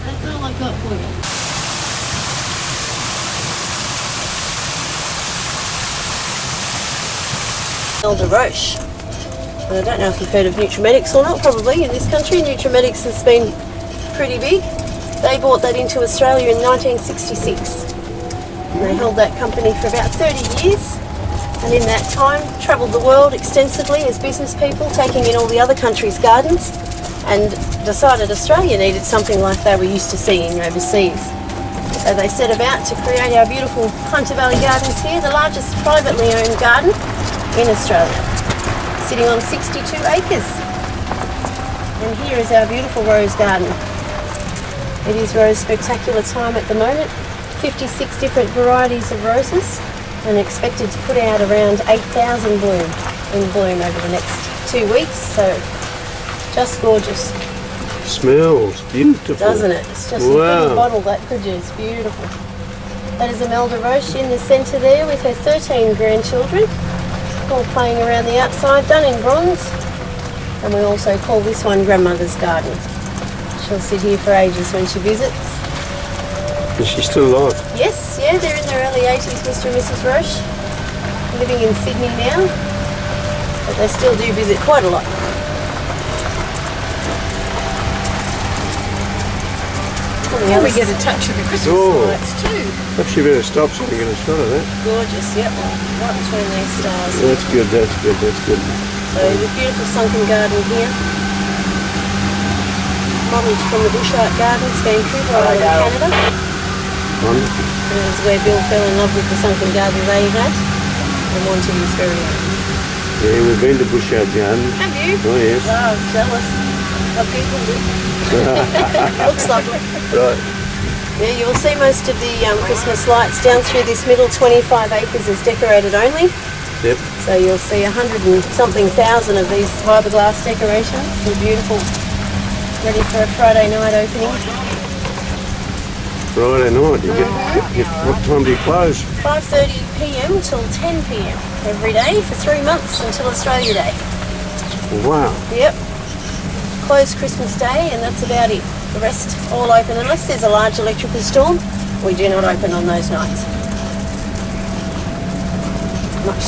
That's all I've got for you. Elder Roche. And I don't know if you've heard of Nutrimetics or not, probably in this country. Nutrimetics has been pretty big. They brought that into Australia in 1966. And they held that company for about 30 years. And in that time, travelled the world extensively as business people, taking in all the other countries' gardens, and decided Australia needed something like they were used to seeing overseas. So they set about to create our beautiful Hunter Valley Gardens here, the largest privately owned garden in Australia, sitting on 62 acres. And here is our beautiful rose garden. It is rose spectacular time at the moment. 56 different varieties of roses, and expected to put out around 8,000 in bloom over the next 2 weeks. So just gorgeous. Smells beautiful. Doesn't it? It's just a pretty bottle that produces. Beautiful. That is Imelda Roche in the centre there with her 13 grandchildren, all playing around the outside, done in bronze. And we also call this one Grandmother's Garden. She'll sit here for ages when she visits. Is she still alive? Yes, yeah, they're in their early 80s, Mr. and Mrs. Roche, living in Sydney now, but they still do visit quite a lot. And we get a touch of the Christmas lights too. Perhaps you better stop so we get a shot of that. Gorgeous, yep, right between these stars. That's good, that's good, that's good. So the beautiful sunken garden here, modelled from the Bush Art Gardens, Vancouver Island, Canada. Wonderful. And it was where Bill fell in love with the sunken garden they had and wanted his very own. Yeah, we've been to Bush Art Garden. Have you? Oh yes. Wow, jealous. I googled it. Looks lovely. Right. Yeah, you'll see most of the Christmas lights down through this middle 25 acres is decorated only. Yep. So you'll see 100 and something thousand of these fiberglass decorations. They're beautiful. Ready for a Friday night opening. Friday night. What time do you close? 5:30 p.m. till 10 p.m. every day for 3 months until Australia Day. Wow. Yep. Closed Christmas Day and that's about it. The rest all open unless there's a large electrical storm. We do not open on those nights. Much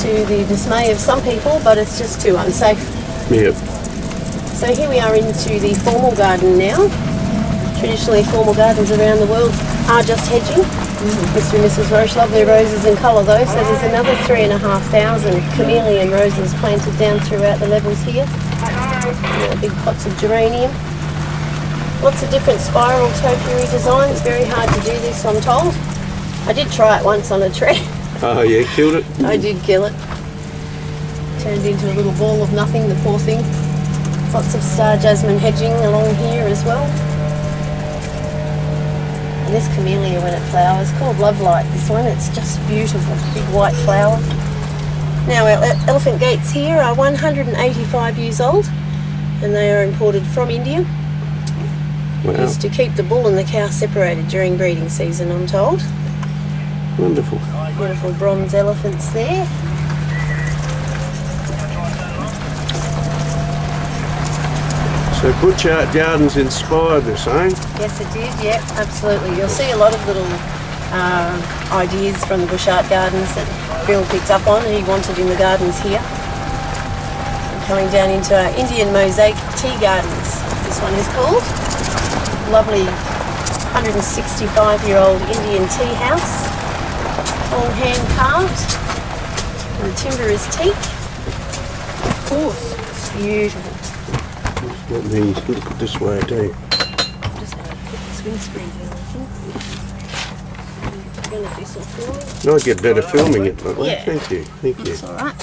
to the dismay of some people, but it's just too unsafe. Yep. So here we are into the formal garden now. Traditionally formal gardens around the world are just hedging. Mr. and Mrs. Roche love their roses in colour though, so there's another 3,500 chameleon roses planted down throughout the levels here. Big pots of geranium. Lots of different spiral topiary designs. Very hard to do this, I'm told. I did try it once on a tree. Oh yeah, killed it? I did kill it. Turned into a little ball of nothing, the poor thing. Lots of star jasmine hedging along here as well. And this camellia when it flowers, called Love Light, this one, it's just beautiful, big white flower. Now our elephant gates here are 185 years old and they are imported from India. Wow. Used to keep the bull and the cow separated during breeding season, I'm told. Wonderful. Beautiful bronze elephants there. So Bush Art Gardens inspired this, eh? Yes, it did, yeah, absolutely. You'll see a lot of little ideas from the Bush Art Gardens that Bill picked up on and he wanted in the gardens here. And coming down into our Indian mosaic tea gardens, this one is called. Lovely 165-year-old Indian tea house, all hand carved. And the timber is teak. Of course, it's beautiful. Let me look this way too. Just going to put this windscreen down, I think. I'm going to do some filming. No, I get better filming it, don't I? Yeah. Thank you, thank you. That's all right.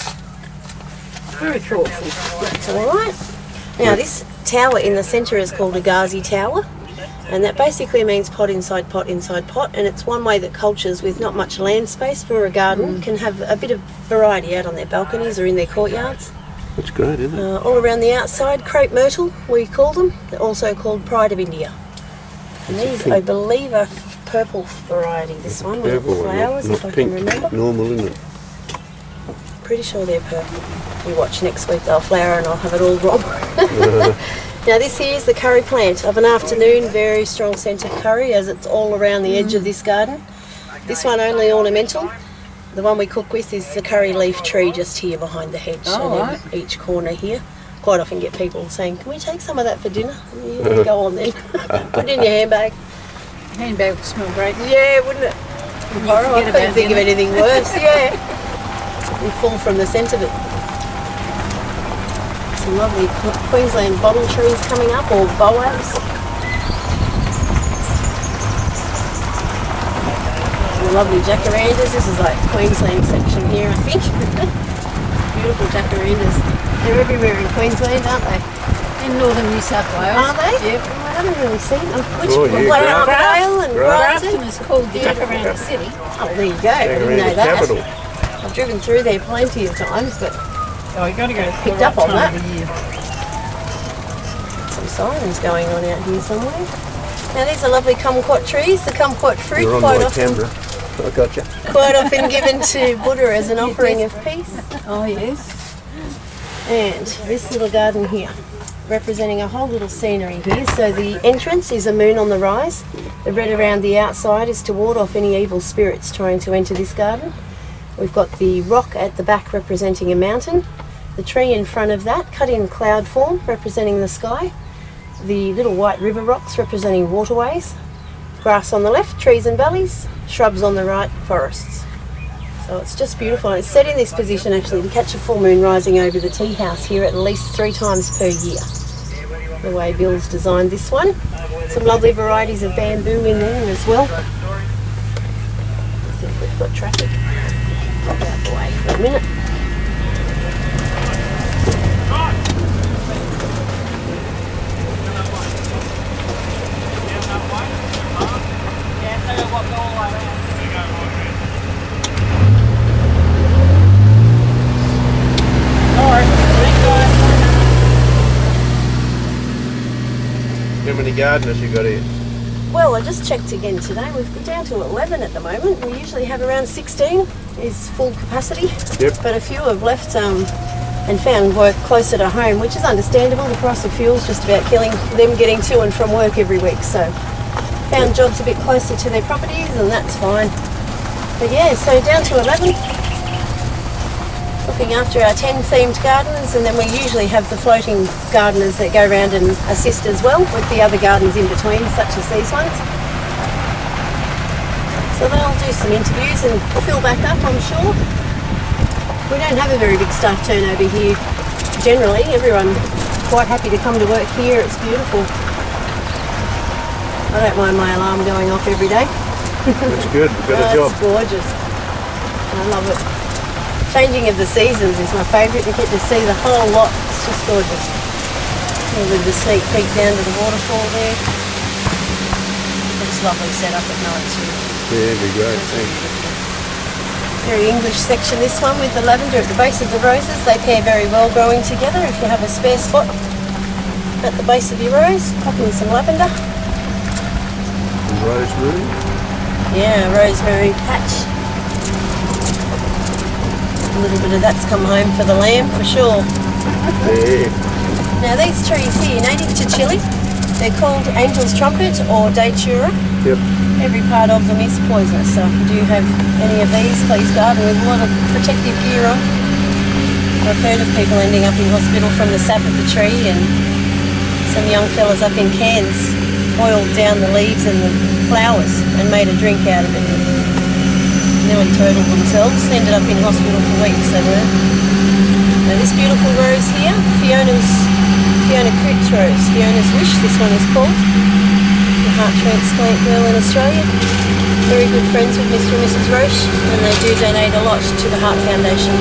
Very thoughtful. That's all right. Now this tower in the centre is called a Ghazi Tower, and that basically means pot inside pot inside pot, and it's one way that cultures with not much land space for a garden can have a bit of variety out on their balconies or in their courtyards. That's great, isn't it? All around the outside, crepe myrtle, we call them. They're also called Pride of India. And these, I believe, are purple variety, this one, with the flowers, if I can remember. Normal, isn't it? pretty sure they're purple. You watch next week, they'll flower and I'll have it all wrong. Now this here is the curry plant. Of an afternoon, very strong scent of curry as it's all around the edge of this garden. This one only ornamental. The one we cook with is the curry leaf tree just here behind the hedge. Right. Each corner here. Quite often get people saying, can we take some of that for dinner? Yeah, go on then. Put it in your handbag. Handbag would smell great. Yeah, wouldn't it? I couldn't think of anything worse, yeah. We fall from the scent of it. Some lovely Queensland bottle trees coming up, or boas. Some lovely jacarandas. This is like Queensland section here, I think. Beautiful jacarandas. They're everywhere in Queensland, aren't they? In northern New South Wales. Are they? Yep. I haven't really seen them. Which Oh, yeah, Armadale and Grafton Grafton? is called the Jacaranda City. Oh, there you go. I didn't know Jacaranda that. capital. I've driven through there plenty of times, but Oh, you got to go to Picked up on that. Of the year. some sirens going on out here somewhere. Now these are lovely kumquat trees. The kumquat fruit You're on quite my often, camera. I got you. quite often given to Buddha as an offering of peace. Oh, yes. And this little garden here, representing a whole little scenery here. So the entrance is a moon on the rise. The red around the outside is to ward off any evil spirits trying to enter this garden. We've got the rock at the back representing a mountain. The tree in front of that, cut in cloud form, representing the sky. The little white river rocks representing waterways. Grass on the left, trees and valleys. Shrubs on the right, forests. So it's just beautiful. It's set in this position actually to catch a full moon rising over the tea house here at least 3 times per year. The way Bill's designed this one. Some lovely varieties of bamboo in there as well. I think we've got traffic. Get out the way for a minute. How many gardeners you got here? Well, I just checked again today. We're down to 11 at the moment. We usually have around 16 is full capacity. Yep. But a few have left and found work closer to home, which is understandable. The price of fuel is just about killing them getting to and from work every week. So found jobs a bit closer to their properties, and that's fine. But yeah, so down to 11. Looking after our 10 themed gardeners, and then we usually have the floating gardeners that go around and assist as well with the other gardens in between, such as these ones. So they'll do some interviews and fill back up, I'm sure. We don't have a very big staff turnover here. Generally, everyone quite happy to come to work here. It's beautiful. I don't mind my alarm going off every day. That's good. You've got a job. It's gorgeous. I love it. Changing of the seasons is my favourite. You get to see the whole lot. It's just gorgeous. And with the sneak peek down to the waterfall there. It's lovely set up at night too. Yeah, it'd be great. Thanks. Very English section, this one, with the lavender at the base of the roses. They pair very well growing together. If you have a spare spot at the base of your rose, pop in some lavender. And rosemary. Yeah, rosemary patch. A little bit of that's come home for the lamb for sure. Yeah. Now these trees here, native to Chile, they're called Angel's Trumpet or Datura. Yep. Every part of them is poisonous, so if you do have any of these, please garden with a lot of protective gear on. I've heard of people ending up in hospital from the sap of the tree, and some young fellas up in Cairns boiled down the leaves and the flowers and made a drink out of it. Nearly totaled themselves, ended up in hospital for weeks, they were. Now this beautiful rose here, Fiona Coots rose, Fiona's Wish, this one is called. The heart transplant girl in Australia. Very good friends with Mr. and Mrs. Roche, and they do donate a lot to the Heart Foundation.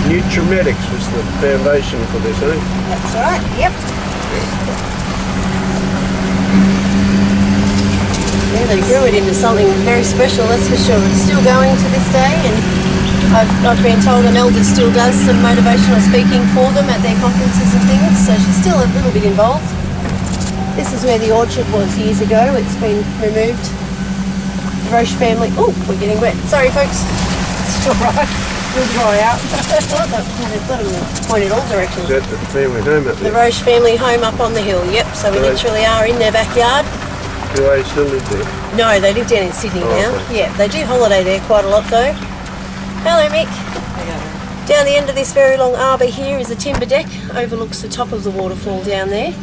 Nutrimetics was the foundation for this, eh? That's right, yep. Yeah, they grew it into something very special, that's for sure. It's still going to this day, and I've been told an elder still does some motivational speaking for them at their conferences and things, so she's still a little bit involved. This is where the orchard was years ago. It's been removed. The Roche family... Oh, we're getting wet. Sorry, folks. It's all right. We'll dry out. They've got them pointed all directions. Is that the family home up The there? Roche family home up on the hill, yep. So we Right. literally are in their backyard. Do they still live there? No, they live down in Sydney now. Okay. Yeah, they do holiday there quite a lot though. Hello, Mick. Down the end of this very long arbour here is a timber deck. Overlooks the top of the waterfall down there.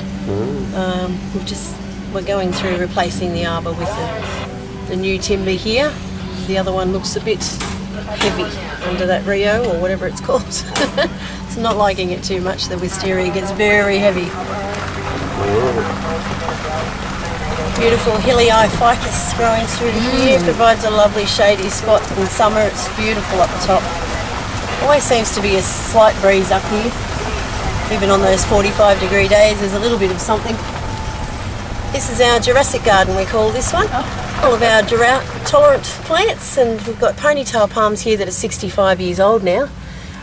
We're going through replacing the arbour with the new timber here. The other one looks a bit heavy under that Rio or whatever it's called. It's not liking it too much. The wisteria gets very heavy. Beautiful hilly ficus growing through here, provides a lovely shady spot. In summer it's beautiful up the top. Always seems to be a slight breeze up here. Even on those 45-degree days there's a little bit of something. This is our Jurassic garden, we call this one. All of our drought-tolerant plants, and we've got ponytail palms here that are 65 years old now.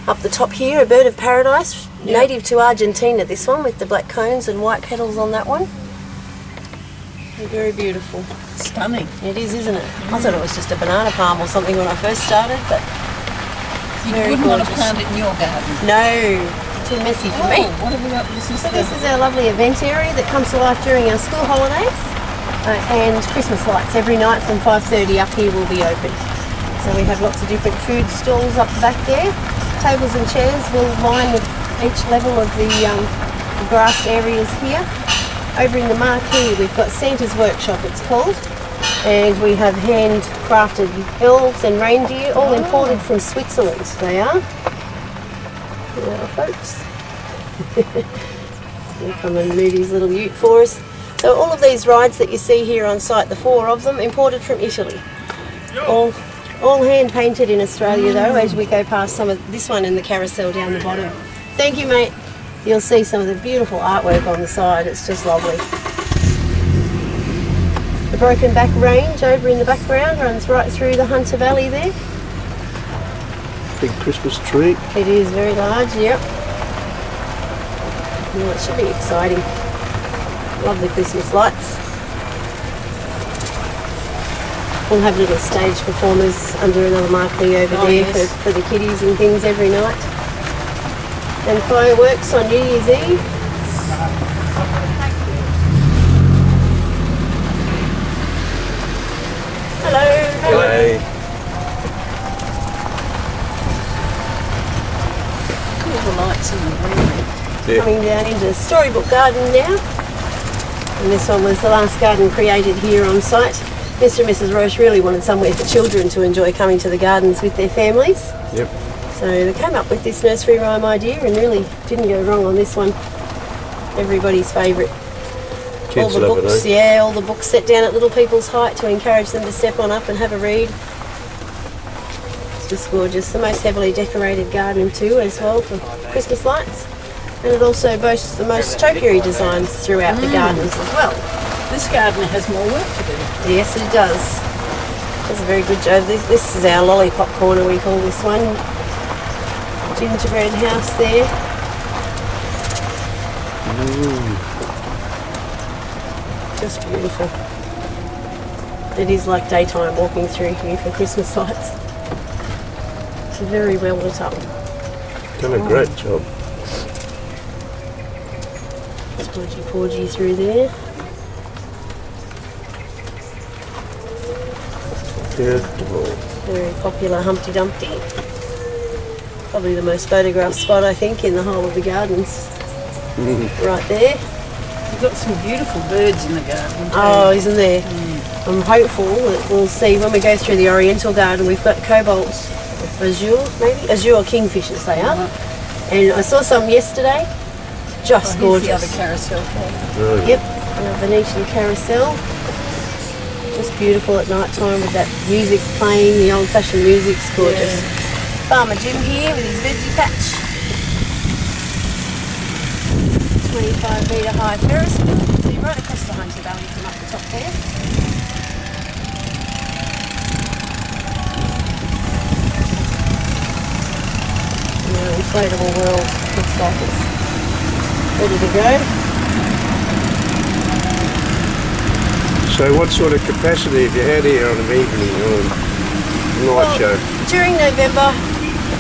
Up the top here, a bird of paradise, native to Argentina, this one, with the black cones and white petals on that one. Very beautiful. Stunning. It is, isn't it? I thought it was just a banana palm or something when I first started, but You very wouldn't want to gorgeous. plant it in your garden. No, too messy for me. What have we got? This is So this is our lovely event area that comes to life during our school holidays, and Christmas lights every night from 5:30 up here will be open. So we have lots of different food stalls up the back there. Tables and chairs will line with each level of the grassed areas here. Over in the marquee we've got Santa's Workshop, it's called, and we have handcrafted elves and reindeer, all imported from Switzerland. They are. There are folks. They come and move his little ute for us. So all of these rides that you see here on site, the 4 of them, imported from Italy. All hand painted in Australia though, as we go past some of this one in the carousel down the bottom. Thank you, mate. You'll see some of the beautiful artwork on the side. It's just lovely. The Broken Back Range over in the background runs right through the Hunter Valley there. Big Christmas tree. It is very large, yep. Well, it should be exciting. Lovely Christmas lights. We'll have little stage performers under another marquee over there for the kiddies and things every night. And fireworks on New Year's Eve. Hello. Hey. all the lights in the greenery. Yeah. Coming down into the Storybook Garden now. And this one was the last garden created here on site. Mr. and Mrs. Roche really wanted somewhere for children to enjoy coming to the gardens with their families. Yep. So they came up with this nursery rhyme idea and really didn't go wrong on this one. Everybody's favourite. Kids All the love books, it, eh? yeah, all the books set down at little people's height to encourage them to step on up and have a read. It's just gorgeous. The most heavily decorated garden too as well for Christmas lights. And it also boasts the most topiary designs throughout the gardens as well. This garden has more work to do. Yes, it does. Does a very good job. This is our lollipop corner, we call this one. Gingerbread house there. Just beautiful. It is like daytime walking through here for Christmas lights. It's very well lit up. Done a great job. Porgy porgy through there. Beautiful. Very popular Humpty Dumpty. Probably the most photographed spot I think in the whole of the gardens. Right there. You've got some beautiful birds in the garden too. Oh, isn't there? I'm hopeful that we'll see when we go through the Oriental garden. We've got cobalts, azure maybe? Azure kingfishers they are. And I saw some yesterday. Just Here's the gorgeous. other carousel. Really. Yep, a Venetian carousel. Just beautiful at night time with that music playing, the old fashioned music's gorgeous. Farmer Jim here with his veggie patch. 25-metre high Ferris wheel. You can see right across the Hunter Valley from up the top there. inflatable world. Looks like it's ready to go. So what sort of capacity have you had here on an evening or night show? During November,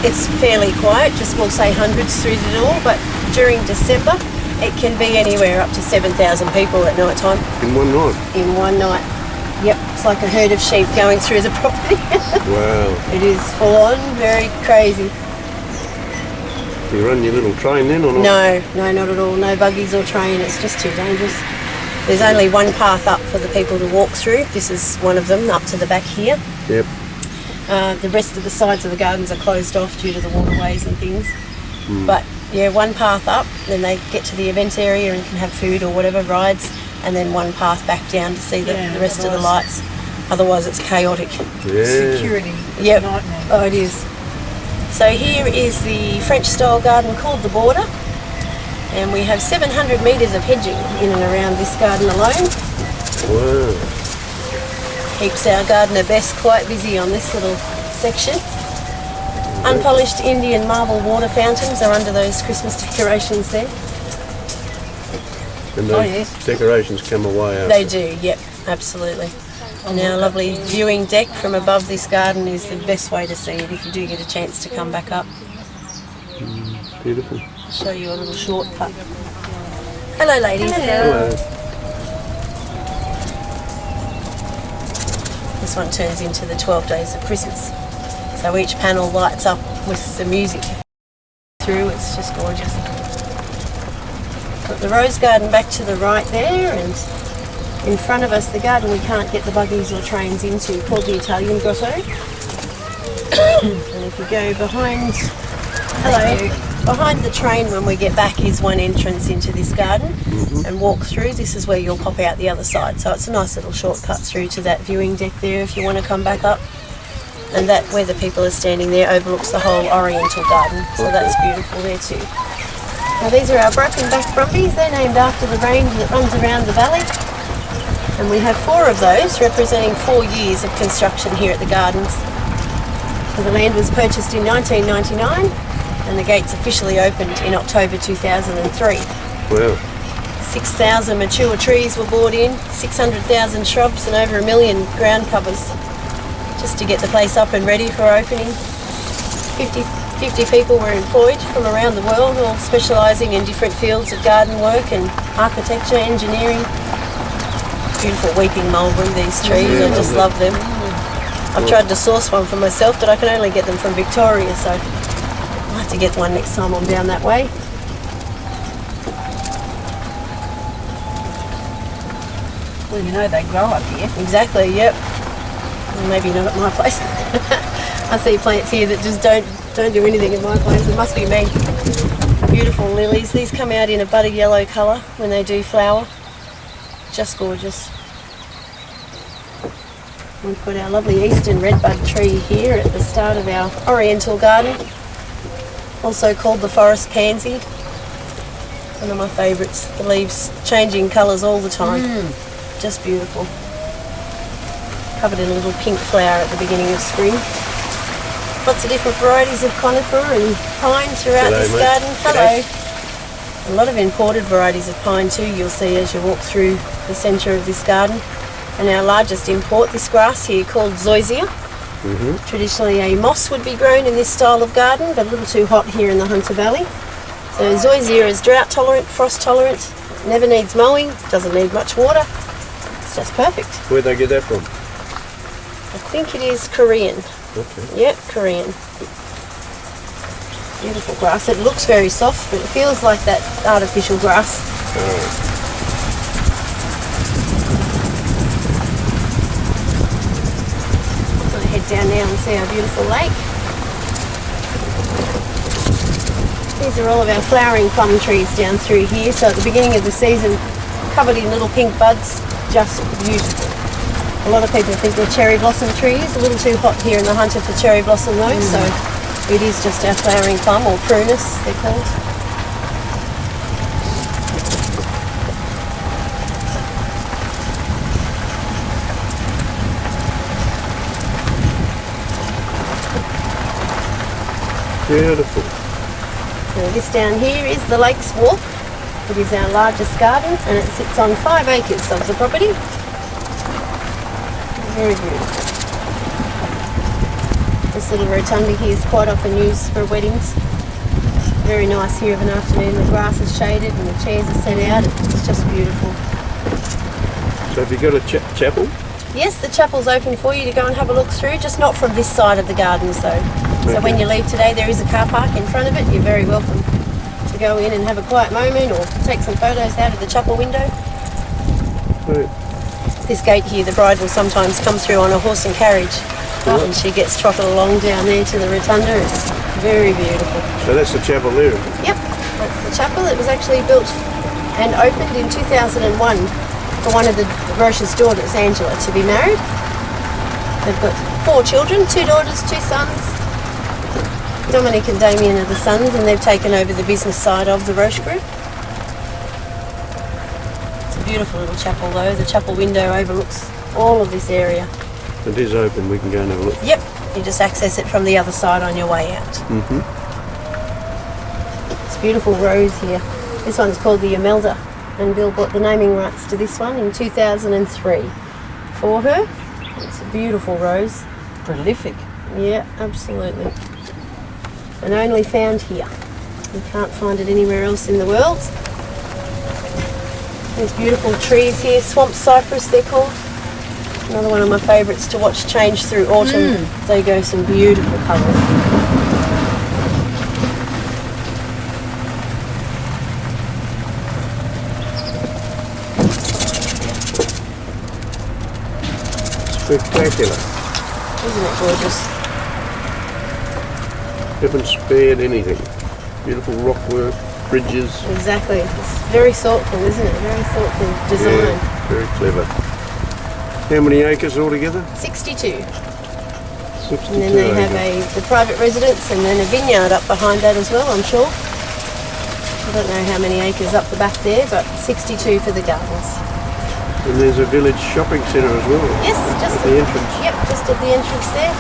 it's fairly quiet, just we'll say hundreds through the door, but during December, it can be anywhere up to 7,000 people at night time. In one night? In one night. Yep, it's like a herd of sheep going through the property. Wow. It is full on, very crazy. Do you run your little train then or not? No, not at all. No buggies or train, it's just too dangerous. There's only one path up for the people to walk through. This is one of them, up to the back here. Yep. The rest of the sides of the gardens are closed off due to the waterways and things. But yeah, one path up, then they get to the event area and can have food or whatever, rides, and then one path back down to see the rest of the lights. Otherwise it's chaotic. Yeah. Security. Yep. Nightmare. Oh, it is. So here is the French style garden called the Border, and we have 700 metres of hedging in and around this garden alone. Wow. Keeps our gardener Bess quite busy on this little section. Unpolished Indian marble water fountains are under those Christmas decorations there. And those decorations come away after. They do, yep, absolutely. And our lovely viewing deck from above this garden is the best way to see it if you do get a chance to come back up. Beautiful. I'll show you a little shortcut. Hello ladies. Hello. This one turns into the 12 days of Christmas. So each panel lights up with the music through. It's just gorgeous. Got the rose garden back to the right there, and in front of us the garden we can't get the buggies or trains into, called the Italian Grotto. And if you go behind, behind the train when we get back is one entrance into this garden, and walk through. This is where you'll pop out the other side. So it's a nice little shortcut through to that viewing deck there if you want to come back up. And that, where the people are standing there, overlooks the whole Oriental garden, so that's beautiful there too. Now these are our broken back brumbies. They're named after the range that runs around the valley, and we have 4 of those representing 4 years of construction here at the gardens. So the land was purchased in 1999 and the gates officially opened in October 2003. Wow. 6,000 mature trees were brought in, 600,000 shrubs and over 1 million ground covers, just to get the place up and ready for opening. 50 people were employed from around the world, all specialising in different fields of garden work and architecture, engineering. Beautiful weeping mulberry, these trees, I just love them. I've tried to source one for myself, but I can only get them from Victoria, so I'll have to get one next time I'm down that way. Well, you know they grow up here. Exactly, yep. Well, maybe not at my place. I see plants here that just don't do anything in my place. It must be me. Beautiful lilies. These come out in a butter yellow colour when they do flower. Just gorgeous. We've got our lovely eastern redbud tree here at the start of our Oriental garden, also called the forest pansy. One of my favourites. The leaves changing colours all the time. Just beautiful. Covered in a little pink flower at the beginning of spring. Lots of different varieties of conifer and pine throughout this garden. Hello. A lot of imported varieties of pine too, you'll see as you walk through the centre of this garden. And our largest import, this grass here called zoysia. Traditionally a moss would be grown in this style of garden, but a little too hot here in the Hunter Valley. So zoysia is drought tolerant, frost tolerant, never needs mowing, doesn't need much water. It's just perfect. Where'd they get that from? I think it is Korean. Okay. Yep, Korean. Beautiful grass. It looks very soft, but it feels like that artificial grass. I'm going to head down now and see our beautiful lake. These are all of our flowering plum trees down through here. So at the beginning of the season, covered in little pink buds, just beautiful. A lot of people think they're cherry blossom trees. A little too hot here in the Hunter for cherry blossom though, so it is just our flowering plum, or prunus they're called. Beautiful. this down here is the Lakes Walk. It is our largest garden and it sits on 5 acres of the property. Very beautiful. This little rotunda here is quite often used for weddings. Very nice here of an afternoon. The grass is shaded and the chairs are set out. It's just beautiful. So have you got a chapel? Yes, the chapel's open for you to go and have a look through, just not from this side of the gardens though. So when you leave today, there is a car park in front of it. You're very welcome to go in and have a quiet moment or take some photos out of the chapel window. Right. This gate here, the bride will sometimes come through on a horse and carriage and she gets trotted along down there to the rotunda. It's very beautiful. So that's the chapel there? Yep, that's the chapel. It was actually built and opened in 2001 for one of the Roche's daughters, Angela, to be married. They've got 4 children, 2 daughters, 2 sons. Dominic and Damien are the sons and they've taken over the business side of the Roche Group. It's a beautiful little chapel though. The chapel window overlooks all of this area. It is open, we can go and have a look. Yep, you just access it from the other side on your way out. Mm-hmm. It's a beautiful rose here. This one's called the Imelda, and Bill bought the naming rights to this one in 2003 for her. It's a beautiful rose. Prolific. Yeah, absolutely. And only found here. You can't find it anywhere else in the world. There's beautiful trees here, swamp cypress they're called. Another one of my favourites to watch change through autumn. They go some beautiful colours. Spectacular. Isn't it gorgeous? Haven't spared anything. Beautiful rock work, bridges. Exactly. It's very thoughtful, isn't it? Very thoughtful design. Yeah, very clever. How many acres altogether? 62. 62 And then they have acres. the private residence and then a vineyard up behind that as well, I'm sure. I don't know how many acres up the back there, but 62 for the gardens. And there's a village shopping centre as well. Yes, just at the entrance. Yep, just at the entrance there.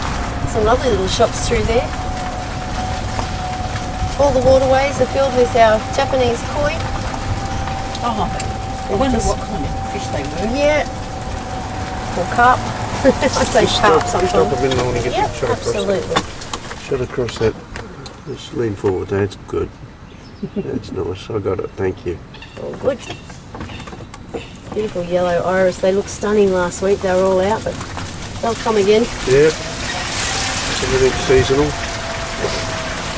Some lovely little shops through there. All the waterways are filled with our Japanese koi. Oh, I wonder what kind of fish they were. Yeah. Or carp. I say carp sometimes. Stop a minute, I want to get Yep, the shot across absolutely. that. Shot across that. Just lean forward, that's good. That's nice, I got it, thank you. All good. Beautiful yellow iris. They looked stunning last week. They were all out, but they'll come again. Yep. Everything's seasonal.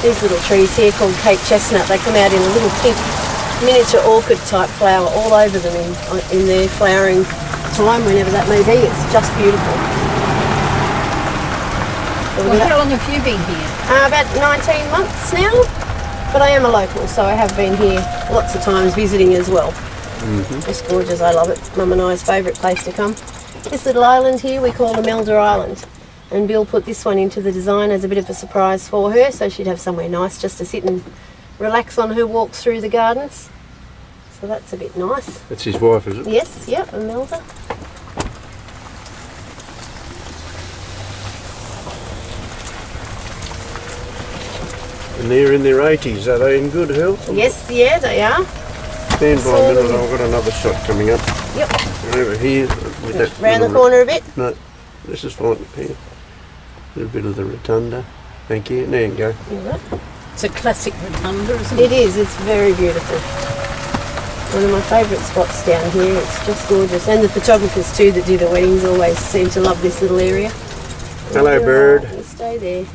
These little trees here called Cape Chestnut, they come out in a little pink miniature orchid type flower all over them in their flowering time, whenever that may be. It's just beautiful. Well, how long have you been here? About 19 months now, but I am a local, so I have been here lots of times visiting as well. It's gorgeous, I love it. Mum and I's favourite place to come. This little island here we call Imelda Island, and Bill put this one into the design as a bit of a surprise for her, so she'd have somewhere nice just to sit and relax on her walks through the gardens. So that's a bit nice. That's his wife, is it? Yes, yep, Imelda. And they're in their 80s, are they in good health? Yes, yeah, they are. Stand by a Sort minute, of. I've got another shot coming up. Yep. Over here. With that Round the little- corner a bit. No, this is fine here. A little bit of the rotunda. Thank you. There you go. Yep. It's a classic rotunda, isn't It is, it's very beautiful. One of my favourite spots down here, it's just gorgeous. And the photographers too that do the weddings always seem to love this little area. Hello, bird. You stay there.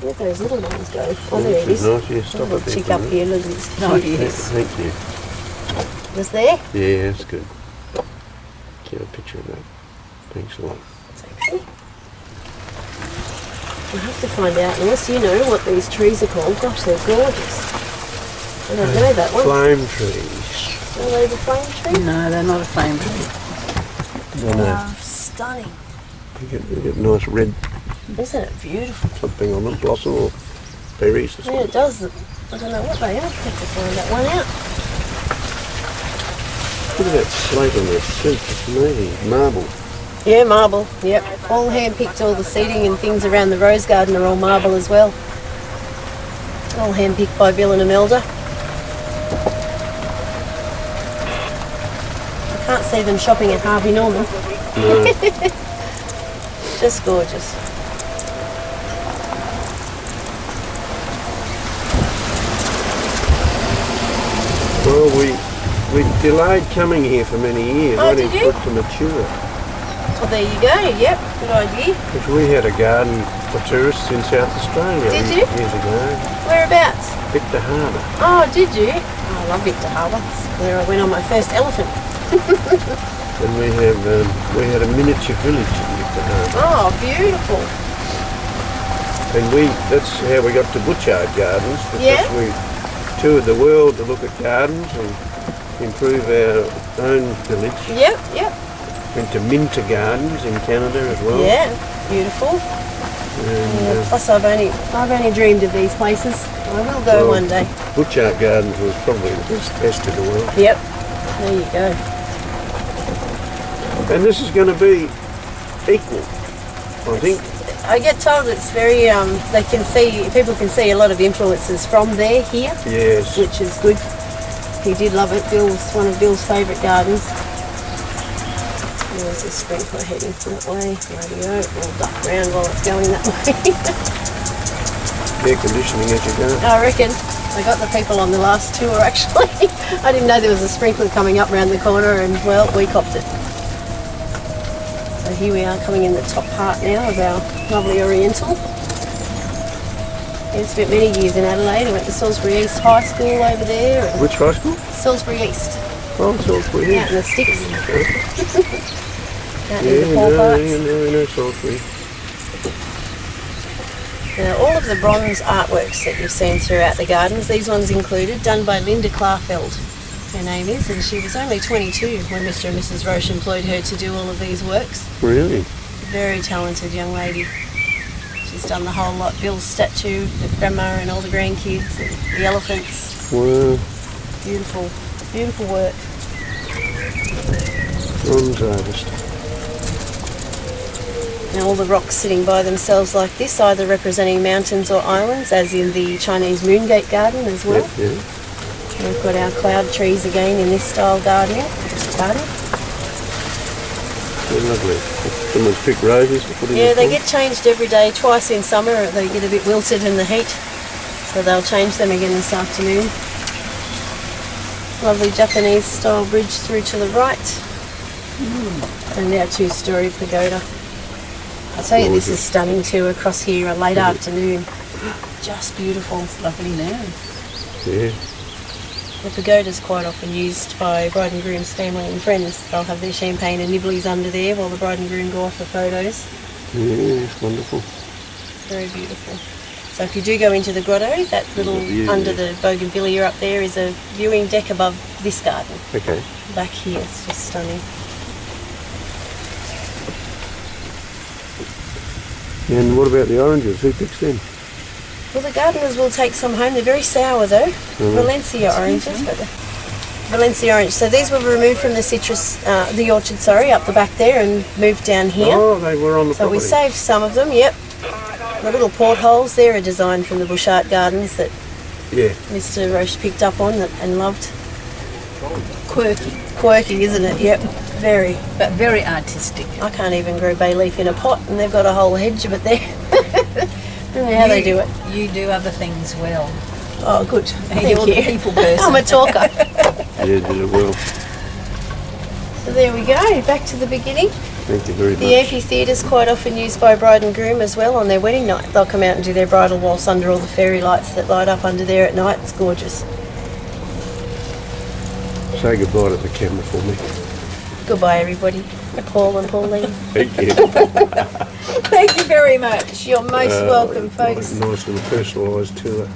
Where'd those little ones go? Oh, there it This is. nice. Yeah, stop Little it there chick for a up minute. here, look at this. Oh, yes. Thank you. Just there? Yeah, that's good. Get a picture of that. Thanks a lot. Sexy. I have to find out, unless you know what these trees are called. Gosh, they're gorgeous. I don't know that one. Flame trees. Are they the flame tree? No, they're not a flame tree. I know. Wow, stunning. You get nice red Isn't it beautiful? something on them, blossom or berries. Yeah, it does. I don't know what they are. I have to find that one out. Look at that slate on their seat. It's amazing. Marble. Yeah, marble. Yep. All hand-picked, all the seating and things around the rose garden are all marble as well. All handpicked by Bill and Imelda. I can't see them shopping at Harvey Norman. No. Just gorgeous. Well, we delayed coming here for many years, Oh, waiting did you? for it to mature. Well, there you go. Yep, good idea. Because we had a garden for tourists in South Australia Did you? years ago. Whereabouts? Victor Harbour. Oh, did you? Oh, I love Victor Harbour. It's where I went on my first elephant. And we had a miniature village in Victor Harbour. Oh, beautiful. And that's how we got to Butchart Gardens, because Yeah? we toured the world to look at gardens and improve our own village. Yep, yep. Went to Minter Gardens in Canada as well. Yeah, beautiful. And, Yeah, plus I've only dreamed of these places. I will go well, one day. Butchart Gardens was probably the best in the world. Yep. There you go. And this is going to be equal, I think. I get told it's very people can see a lot of influences from there here, Yes. which is good. He did love it. One of Bill's favourite gardens. There's a sprinkler heading that way. Radio. We'll duck around while it's going that way. Air conditioning as you go. I reckon. I got the people on the last tour actually. I didn't know there was a sprinkler coming up round the corner, and well, we copped it. So here we are coming in the top part now of our lovely Oriental. Yeah, spent many years in Adelaide. I went to Salisbury East High School over there. And Which high school? Salisbury East, Oh, Salisbury. out in the sticks. Out Yeah, near the poor parts. I know Salisbury. Now, all of the bronze artworks that you've seen throughout the gardens, these ones included, done by Linda Klarfeld, her name is, and she was only 22 when Mr. and Mrs. Roche employed her to do all of these works. Really? Very talented young lady. She's done the whole lot. Bill's statue, the grandma and all the grandkids, and the elephants. Wow. Beautiful, beautiful work. Bronze artist. Now all the rocks sitting by themselves like this, either representing mountains or islands, as in the Chinese Moongate Garden as well. Yep, yeah. We've got our cloud trees again in this style garden. They're lovely. Someone's picked roses to put in Yeah, the they pot. get changed every day. Twice in summer they get a bit wilted in the heat, so they'll change them again this afternoon. Lovely Japanese style bridge through to the right. And our two-storey pagoda. I tell you, this is stunning too, across here a late afternoon. Just beautiful. It's lovely now. Yeah. The pagoda's quite often used by bride and groom's family and friends. They'll have their champagne and nibblies under there while the bride and groom go off for photos. Yeah, it's wonderful. Very beautiful. So if you do go into the grotto, that little view, under yeah. the bougainvillea up there is a viewing deck above this garden. Okay. Back here, it's just stunning. And what about the oranges? Who picks them? Well, the gardeners will take some home. They're very sour though. Valencia oranges. Valencia orange. So these were removed from the the orchard, up the back there, and moved down here. Oh, they were on the So we property. saved some of them, yep. The little portholes there are designed from the bush art gardens that Yeah. Mr. Roche picked up on and loved. Quirky, Quirky, isn't it? Yep, very. but very artistic. I can't even grow bay leaf in a pot, and they've got a whole hedge of it there. I don't know how they do it. You do other things well. Oh, good. Thank You're the you. people person. I'm a talker. Yeah, did it well. So there we go, back to the beginning. Thank you very The much. amphitheatre's quite often used by bride and groom as well on their wedding night. They'll come out and do their bridal waltz under all the fairy lights that light up under there at night. It's gorgeous. Say goodbye to the camera for me. Goodbye, everybody. Paul and Pauline. Thank you. Thank you very much. You're most welcome, folks. Nice little personalised tour.